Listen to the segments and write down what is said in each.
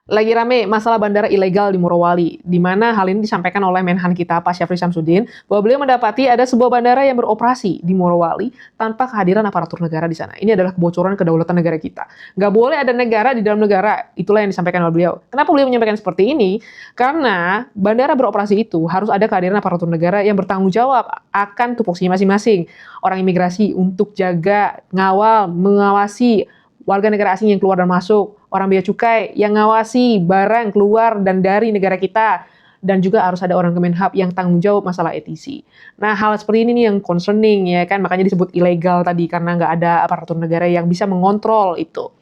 Lagi rame masalah bandara ilegal di Morowali, di mana hal ini disampaikan oleh Menhan kita, Pak Syafri Samsudin, bahwa beliau mendapati ada sebuah bandara yang beroperasi di Morowali tanpa kehadiran aparatur negara di sana. Ini adalah kebocoran kedaulatan negara kita. Nggak boleh ada negara di dalam negara, itulah yang disampaikan oleh beliau. Kenapa beliau menyampaikan seperti ini? Karena bandara beroperasi itu harus ada kehadiran aparatur negara yang bertanggung jawab akan tupoksi masing-masing. Orang imigrasi untuk jaga, ngawal, mengawasi warga negara asing yang keluar dan masuk, orang bea cukai yang ngawasi barang keluar dan dari negara kita, dan juga harus ada orang Kemenhub yang tanggung jawab masalah ETC. Nah, hal seperti ini nih yang concerning ya kan, makanya disebut ilegal tadi karena nggak ada aparatur negara yang bisa mengontrol itu.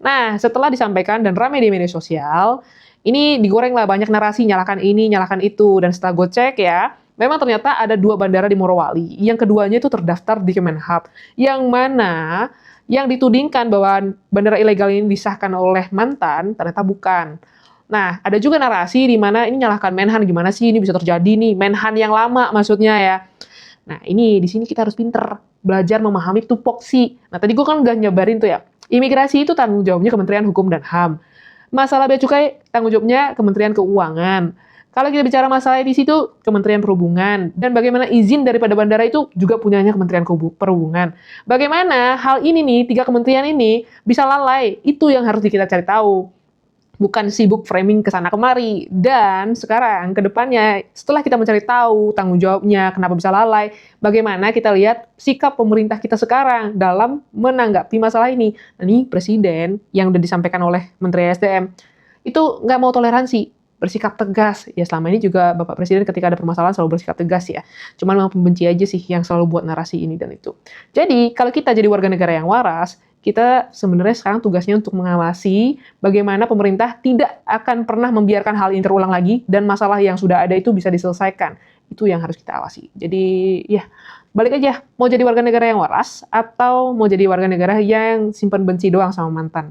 Nah, setelah disampaikan dan ramai di media sosial, ini digoreng lah banyak narasi nyalakan ini, nyalakan itu, dan setelah gue cek ya, memang ternyata ada 2 bandara di Morowali, yang keduanya itu terdaftar di Kemenhub, yang mana yang ditudingkan bahwa bandara ilegal ini disahkan oleh mantan, ternyata bukan. Nah, ada juga narasi di mana ini nyalahkan Menhan, gimana sih ini bisa terjadi nih, Menhan yang lama maksudnya ya. Nah, ini di sini kita harus pinter, belajar memahami tupoksi. Nah, tadi gue kan udah nyebarin tuh ya, imigrasi itu tanggung jawabnya Kementerian Hukum dan HAM. Masalah bea cukai tanggung jawabnya Kementerian Keuangan. Kalau kita bicara masalah di situ Kementerian Perhubungan, dan bagaimana izin daripada bandara itu juga punyanya Kementerian Perhubungan. Bagaimana hal ini nih, 3 kementerian ini bisa lalai, itu yang harus kita cari tahu. Bukan sibuk framing ke sana kemari. Dan sekarang ke depannya setelah kita mencari tahu tanggung jawabnya kenapa bisa lalai, bagaimana kita lihat sikap pemerintah kita sekarang dalam menanggapi masalah ini. Nah, ini presiden yang udah disampaikan oleh Menteri SDM itu nggak mau toleransi, bersikap tegas. Ya selama ini juga Bapak Presiden ketika ada permasalahan selalu bersikap tegas ya. Cuman memang pembenci aja sih yang selalu buat narasi ini dan itu. Jadi kalau kita jadi warga negara yang waras, kita sebenarnya sekarang tugasnya untuk mengawasi bagaimana pemerintah tidak akan pernah membiarkan hal ini terulang lagi dan masalah yang sudah ada itu bisa diselesaikan. Itu yang harus kita awasi. Jadi ya balik aja, mau jadi warga negara yang waras atau mau jadi warga negara yang simpan benci doang sama mantan.